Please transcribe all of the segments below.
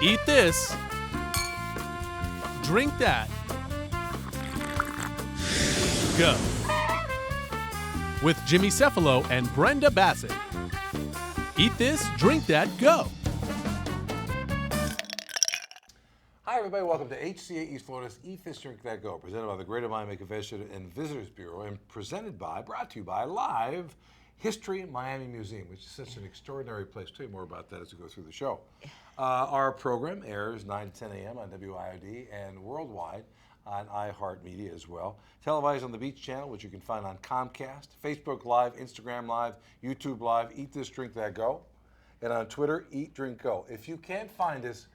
Eat this. Drink that. Go. With Jimmy Cephalo and Brenda Bassett. Eat this, drink that, go. Hi, everybody. Welcome to HCA East Florida's Eat This, Drink That, Go, presented by the Greater Miami Convention and Visitors Bureau, and brought to you by Live History Miami Museum, which is such an extraordinary place. I'll tell you more about that as we go through the show. Our program airs 9 to 10 a.m. on WIOD and worldwide on iHeartMedia as well. Televised on the Beach Channel, which you can find on Comcast, Facebook Live, Instagram Live, YouTube Live, Eat This, Drink That, Go, and on Twitter, Eat, Drink, Go. If you can't find us,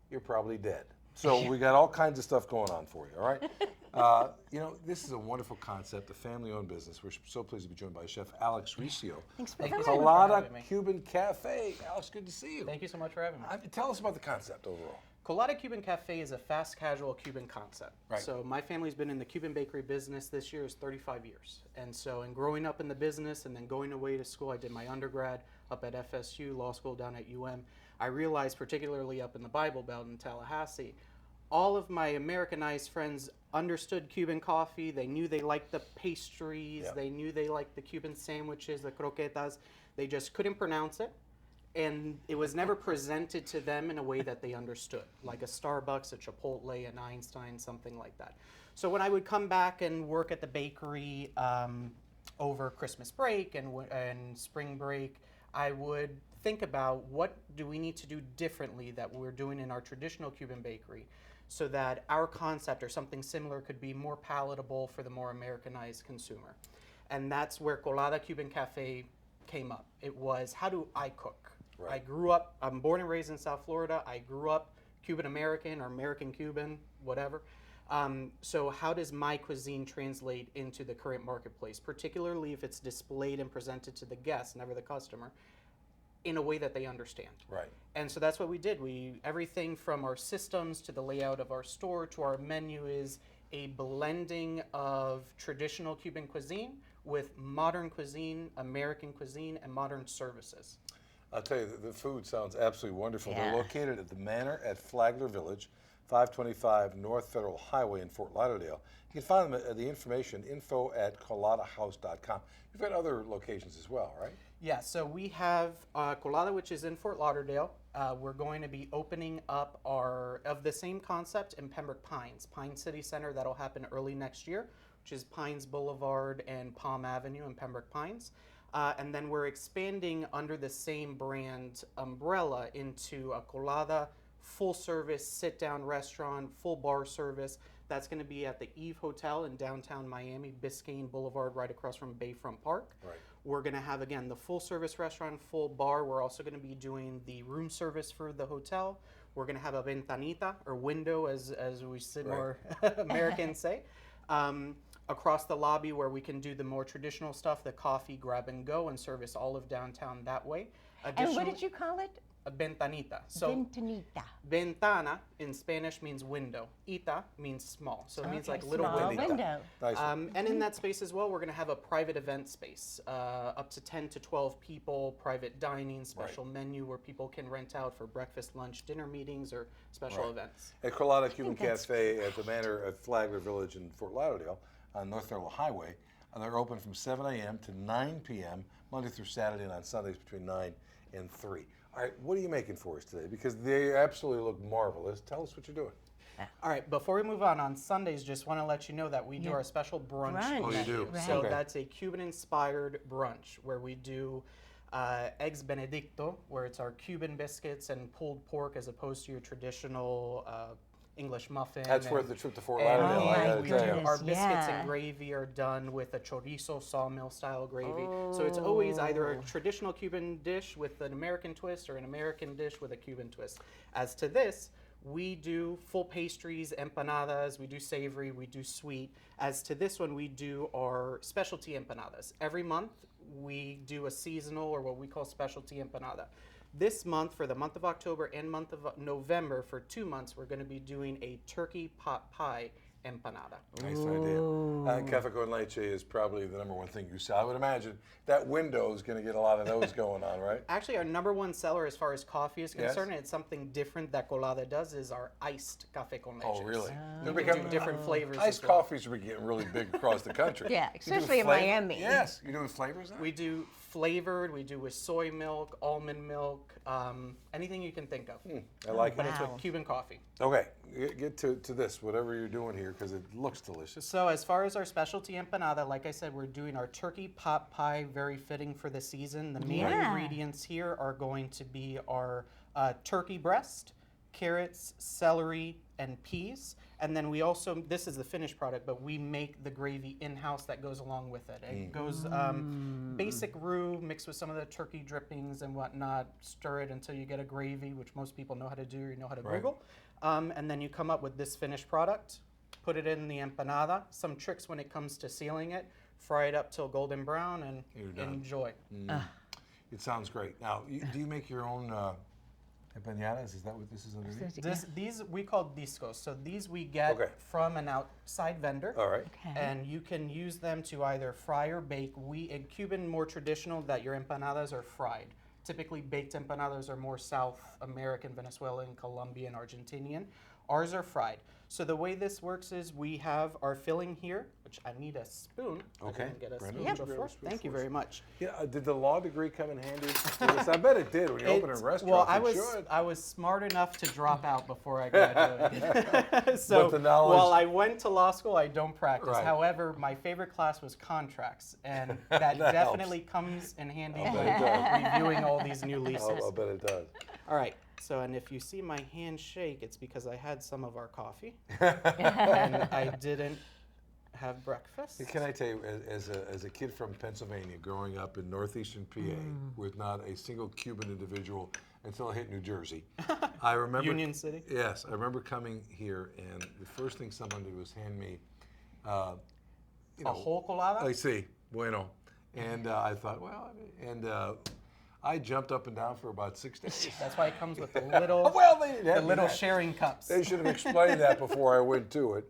you're probably dead. So we got all kinds of stuff going on for you, all right? This is a wonderful concept, a family-owned business. We're so pleased to be joined by Chef Alex Recio of Colada Cuban Cafe. Alex, good to see you. Thank you so much for having me. Tell us about the concept overall. Colada Cuban Cafe is a fast casual Cuban concept. Right. So my family's been in the Cuban bakery business. This year is 35 years. And so in growing up in the business and then going away to school, I did my undergrad up at FSU, law school down at UM. I realized, particularly up in the Bible Belt in Tallahassee, all of my Americanized friends understood Cuban coffee. They knew they liked the pastries. Yep. They knew they liked the Cuban sandwiches, the croquetas. They just couldn't pronounce it. And it was never presented to them in a way that they understood, like a Starbucks, a Chipotle, an Einstein, something like that. So when I would come back and work at the bakery over Christmas break and spring break, I would think about what do we need to do differently that we're doing in our traditional Cuban bakery so that our concept or something similar could be more palatable for the more Americanized consumer. And that's where Colada Cuban Cafe came up. It was, how do I cook? Right. I'm born and raised in South Florida. I grew up Cuban American or American Cuban, whatever. So how does my cuisine translate into the current marketplace, particularly if it's displayed and presented to the guest, never the customer, in a way that they understand? Right. And so that's what we did. Everything from our systems to the layout of our store to our menu is a blending of traditional Cuban cuisine with modern cuisine, American cuisine, and modern services. I'll tell you, the food sounds absolutely wonderful. Yeah. They're located at the Manor at Flagler Village, 525 North Federal Highway in Fort Lauderdale. You can find them at the information, info@coladahouse.com. You've got other locations as well, right? Yeah, so we have Colada, which is in Fort Lauderdale. We're going to be opening up of the same concept in Pembroke Pines, Pine City Center. That'll happen early next year, which is Pines Boulevard and Palm Avenue in Pembroke Pines. And then we're expanding under the same brand umbrella into a Colada full-service sit-down restaurant, full bar service. That's going to be at the Eve Hotel in downtown Miami, Biscayne Boulevard, right across from Bayfront Park. Right. We're going to have, again, the full-service restaurant, full bar. We're also going to be doing the room service for the hotel. We're going to have a ventanita, or window, as we more Americans say, across the lobby where we can do the more traditional stuff, the coffee, grab and go, and service all of downtown that way. And what did you call it? A ventanita. So Ventanita. ventana in Spanish means window. Ita means small. So it means like little small window. Nice. And in that space as well, we're going to have a private event space, up to 10 to 12 people, private dining, special menu where people can rent out for breakfast, lunch, dinner meetings, or special events. At Colada Cuban Cafe at the Manor at Flagler Village in Fort Lauderdale on North Federal Highway. And they're open from 7 a.m. to 9 p.m. Monday through Saturday, and on Sundays between 9 and 3. All right, what are you making for us today? Because they absolutely look marvelous. Tell us what you're doing. All right, before we move on Sundays, just want to let you know that we do our special brunch. Oh, you do? Right. So Okay. that's a Cuban-inspired brunch where we do eggs Benedicto, where it's our Cuban biscuits and pulled pork as opposed to your traditional English muffin. That's worth the trip to Fort and Lauderdale, I gotta we tell do- you. Our biscuits Yeah. and gravy are done with a chorizo sawmill-style gravy. So it's always either a traditional Cuban dish with an American twist or an American dish with a Cuban twist. As to this, we do full pastries, empanadas, we do savory, we do sweet. As to this one, we do our specialty empanadas. Every month, we do a seasonal or what we call specialty empanada. This month, for the month of October and month of November, for 2 months, we're going to be doing a turkey pot pie empanada. Nice idea. Café con leche is probably the #1 thing you sell. I would imagine that window is going to get a lot of those going on, right? Actually, our #1 seller as far as coffee is Yes? concerned, and it's something different that Colada does, is our iced café con leche. Oh, really? We They're can do different flavors. Iced as well. coffees are getting really big across the country. Yeah, You do especially in flavor- Miami. Yes. You're doing flavors now? We do flavored, we do with soy milk, almond milk, anything you can think of. I like But it. it's Wow. with Cuban coffee. Okay, get to this, whatever you're doing here, because it looks delicious. So as far as our specialty empanada, like I said, we're doing our turkey pot pie, very fitting for the season. The main Yeah. ingredients here are going to be our turkey breast, carrots, celery, and peas. And then we also, this is the finished product, but we make the gravy in-house that goes along with it. It goes basic roux mixed with some of the turkey drippings and whatnot. Stir it until you get a gravy, which most people know how to do or you know how to Right. Google. And then you come up with this finished product, put it in the empanada. Some tricks when it comes to sealing it. Fry it up till golden brown and You're done. enjoy. It sounds great. Now, do you make your own empanadas? Is that what this is underneath? These we call discos. So these we get Okay. from an outside vendor. All right. Okay. And you can use them to either fry or bake. We in Cuban more traditional that your empanadas are fried. Typically baked empanadas are more South American, Venezuelan, Colombian, Argentinian. Ours are fried. So the way this works is we have our filling here, which I need a spoon. I Okay. didn't get a Brenda, spoon would you grab before. a spoon Thank you for us? very much. Yeah, did the law degree come in handy? Yes, I bet it did. When you open a It's- restaurant, well, it should. I was smart enough to drop out before I graduated. So But the knowledge- while I went to law school, I don't practice. Right. However, my favorite class was contracts, and that, That helps. definitely comes in handy I'll when bet it does. reviewing all these new leases. I'll bet it does. All right. So, and if you see my hand shake, it's because I had some of our coffee and I didn't have breakfast. Can I tell you, as a kid from Pennsylvania, growing up in northeastern PA, with not a single Cuban individual until I hit New Jersey, I remember Union City? Yes, I remember coming here, and the first thing someone did was hand me, A whole colada? I see, bueno, and I thought, well, and I jumped up and down for about 6 days. That's why it comes with the little, Well, they didn't have the me little that. sharing cups. They should have explained that before I went to it.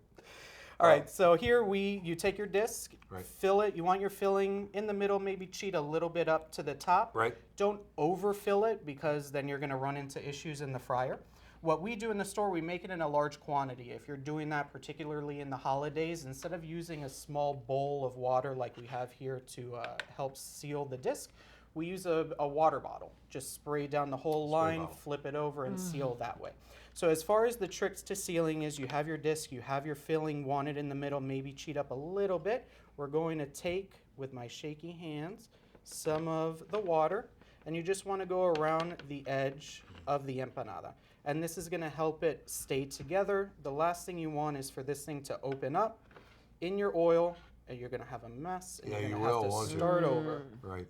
All right, so here you take your disc, Right. fill it. You want your filling in the middle, maybe cheat a little bit up to the top. Right. Don't overfill it because then you're gonna run into issues in the fryer. What we do in the store, we make it in a large quantity. If you're doing that particularly in the holidays, instead of using a small bowl of water like we have here to help seal the disc, we use a water bottle. Just spray down the whole line, bottle. flip it over, and seal that way. So as far as the tricks to sealing is, you have your disc, you have your filling, want it in the middle, maybe cheat up a little bit. We're going to take, with my shaky hands, some of the water, and you just want to go around the edge of the empanada. And this is going to help it stay together. The last thing you want is for this thing to open up in your oil, and you're going to have a mess, and Yeah, you're you going to will, have won't to you? start over. Right.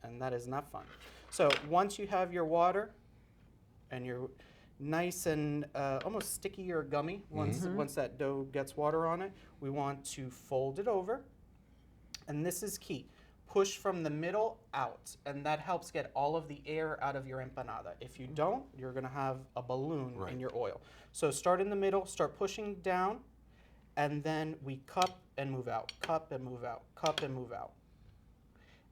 And that is not fun. So once you have your water and you're nice and almost sticky or gummy, once that dough gets water on it, we want to fold it over. And this is key. Push from the middle out, and that helps get all of the air out of your empanada. If you don't, you're gonna have a balloon Right. in your oil. So start in the middle, start pushing down, and then we cup and move out, cup and move out, cup and move out.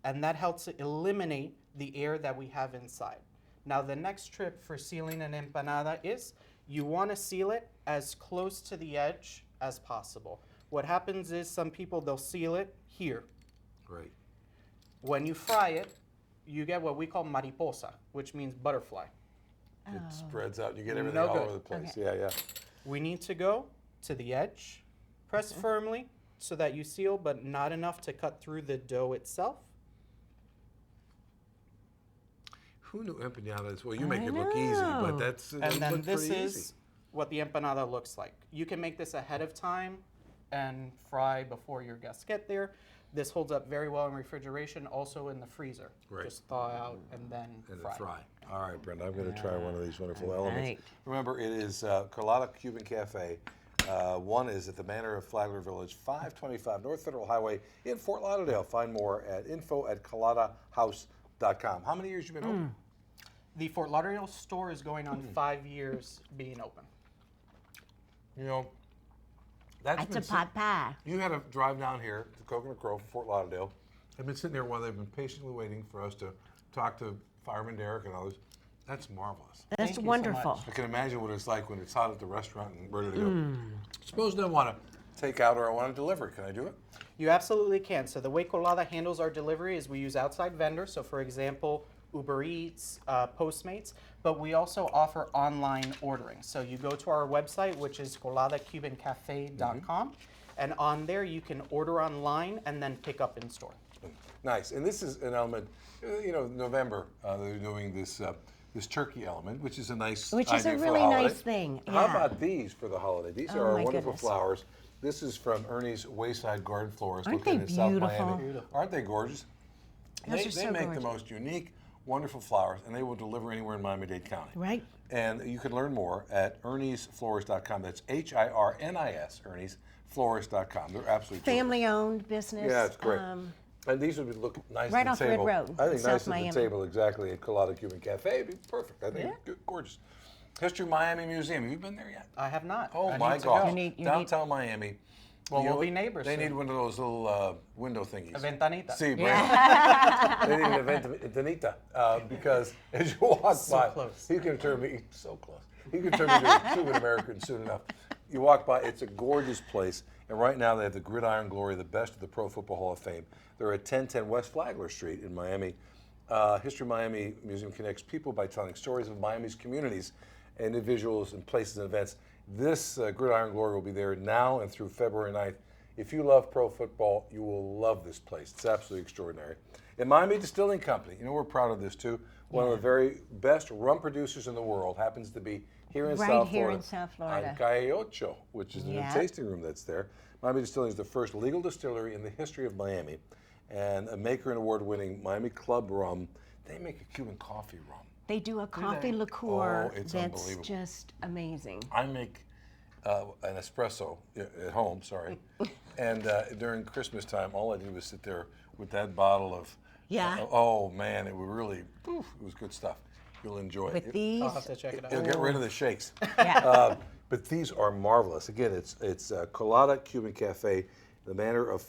And that helps eliminate the air that we have inside. Now the next trip for sealing an empanada is you want to seal it as close to the edge as possible. What happens is some people, they'll seal it here. Right. When you fry it, you get what we call mariposa, which means butterfly. It spreads out. You get everything No all good. over the place. Yeah, yeah. We need to go to the edge, press firmly so that you seal, but not enough to cut through the dough itself. Who knew empanadas? Well, you make it look easy, but that's And that then looked this pretty is easy. what the empanada looks like. You can make this ahead of time and fry before your guests get there. This holds up very well in refrigeration, also in the freezer. Right. Just thaw out and then And fry. then fry. All right, Brenda, I'm going to try one of these wonderful All elements. right. Remember, it is Colada Cuban Cafe. One is at the Manor of Flagler Village, 525 North Federal Highway in Fort Lauderdale. Find more at info@coladahouse.com. How many years you been open? The Fort Lauderdale store is going on 5 years being open. You know, That's It's been a pot pie. You had to drive down here to Coconut Grove from Fort Lauderdale. I've been sitting there while they've been patiently waiting for us to talk to Fireman Derek and others. That's marvelous. That's Thank you so wonderful. much. I can imagine what it's like when it's hot at the restaurant and ready to go. Suppose I want to take out or I want to deliver. Can I do it? You absolutely can. So the way Colada handles our delivery is we use outside vendors. So for example, Uber Eats, Postmates, but we also offer online ordering. So you go to our website, which is coladacubancafe.com, and on there you can order online and then pick up in store. Nice. And this is an element, November, they're doing this this turkey element, which is a nice Which is a idea for really the holiday. nice thing, How yeah. about these for the holiday? These Oh, are our my wonderful goodness. flowers. This is from Ernie's Wayside Garden Florist Aren't located they in South beautiful? Miami. Beautiful. Aren't they gorgeous? Those they are so make the gorgeous. most unique, wonderful flowers, and they will deliver anywhere in Miami-Dade County. Right. And you can learn more at erniesflorist.com. That's HIRNIS, erniesflorist.com. They're absolutely Family-owned business. Yeah, it's great. And these would look nice Right at off the Red table. Road, I think South nice Miami. at the table, exactly, at Colada Cuban Cafe. It'd be perfect. I think Yeah. it's gorgeous. History Miami Museum. Have you been there yet? I have not. Oh I my need to gosh. go. You need- Downtown Miami. Well, You know we'll be what? neighbors They soon. need one of those little window thingies. A ventanita. See, Brandon. They need an ventanita because as you walk So by, close. he's going to turn me so close. He can turn me into a Cuban American soon enough. You walk by, it's a gorgeous place, and right now they have the Gridiron Glory, the best of the Pro Football Hall of Fame. They're at 1010 West Flagler Street in Miami. History Miami Museum connects people by telling stories of Miami's communities, individuals, and places and events. This Gridiron Glory will be there now and through February 9th. If you love pro football, you will love this place. It's absolutely extraordinary. And Miami Distilling Company, we're proud of this too. One of the very best rum producers in the world happens to be here in Right South here Florida. in South Florida. On Calle Ocho, which is the new Yeah. tasting room that's there. Miami Distilling is the first legal distillery in the history of Miami and a maker and award-winning Miami Club rum. They make a Cuban coffee rum. They do a coffee they? liqueur Oh, it's that's unbelievable. just amazing. I make an espresso at home, and during Christmas time, all I did was sit there with that bottle of. Yeah. Oh man, it was really, it was good stuff. You'll enjoy it. With these, I'll have to check it out. You'll get rid of the shakes. yeah. But these are marvelous. Again, it's Colada Cuban Cafe, the manor of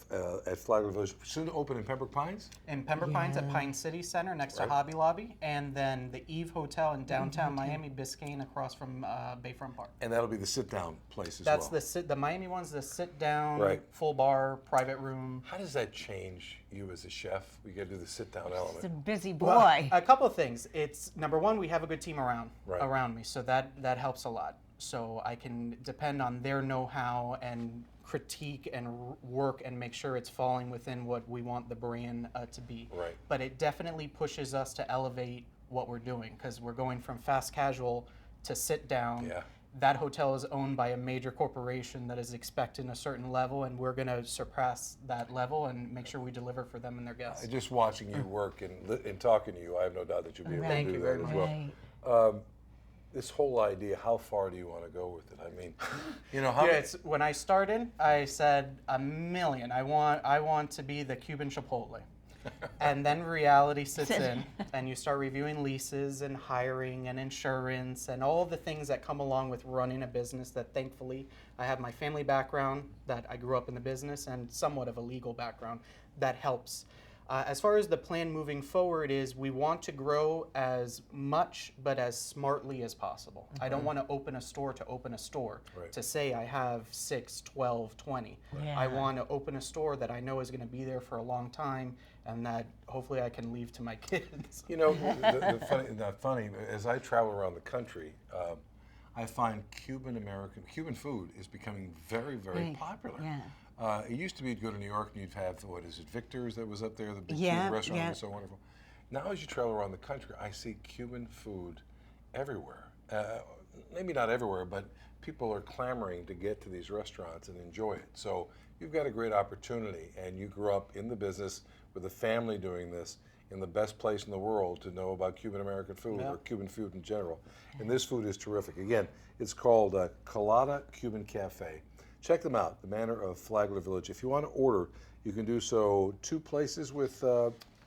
at Flagler Village, soon to open in Pembroke Pines. In Pembroke Pines at Pine City Center next to Hobby Lobby, and then the Eve Hotel in downtown Miami, Biscayne, across from Bayfront Park. And that'll be the sit-down place as That's well. the Miami one's the sit down, Right. full bar, private room. How does that change you as a chef? We got to do the sit-down It's a element. busy Well, boy. a couple of things. It's number one, we have a good team around Right. me, so that helps a lot. So I can depend on their know-how and critique and work and make sure it's falling within what we want the brand to be. Right. But it definitely pushes us to elevate what we're doing because we're going from fast casual to sit down. Yeah. That hotel is owned by a major corporation that is expecting a certain level, and we're going to surpass that level and make sure we deliver for them and their guests. Just watching you work and talking to you, I have no doubt that you'll be able Thank to do you that very as much. well. Right. This whole idea, how far do you want to go with it? I mean, how Yeah, many- it's when I started, I said a million. I want to be the Cuban Chipotle. And then reality sits in and you start reviewing leases and hiring and insurance and all the things that come along with running a business that thankfully I have my family background that I grew up in the business and somewhat of a legal background that helps. As far as the plan moving forward is we want to grow as much but as smartly as possible. I don't want to open a store to open a store Right. to say I have 6, 12, 20. Yeah. I want to open a store that I know is going to be there for a long time and that hopefully I can leave to my kids. Not funny, as I travel around the country, I find Cuban food is becoming very, very Right. popular. Yeah. It used to be you'd go to New York and you'd have, Victor's that was up there, the big Yeah, Cuban restaurant yeah. was so wonderful. Now as you travel around the country, I see Cuban food everywhere. Maybe not everywhere, but people are clamoring to get to these restaurants and enjoy it. So you've got a great opportunity, and you grew up in the business with a family doing this in the best place in the world to know about Cuban American food or Cuban food in general. And this food is terrific. Again, it's called Colada Cuban Cafe. Check them out, the manor of Flagler Village. If you want to order, you can do so 2 places with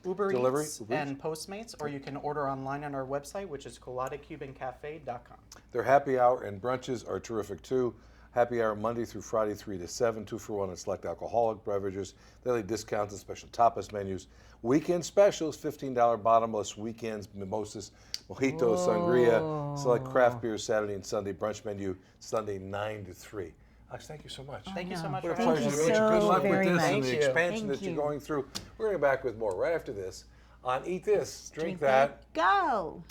Uber delivery. Eats Uber Eats. and Postmates, or you can order online on our website, which is coladacubancafe.com. Their happy hour and brunches are terrific too. Happy hour Monday through Friday, 3 to 7, 2 for 1 on select alcoholic beverages, daily discounts and special tapas menus. Weekend specials, $15 bottomless weekends, mimosas, mojitos, sangria, select craft beers Saturday and Sunday, brunch menu Sunday 9 to 3. Alex, thank you so much. Thank you so much What a for having pleasure me. to meet you. Good so luck with very this much. and the Thank you. expansion Thank that you're you. going through. We're going to be back with more right after this on Eat This, Drink Drink that, That. go.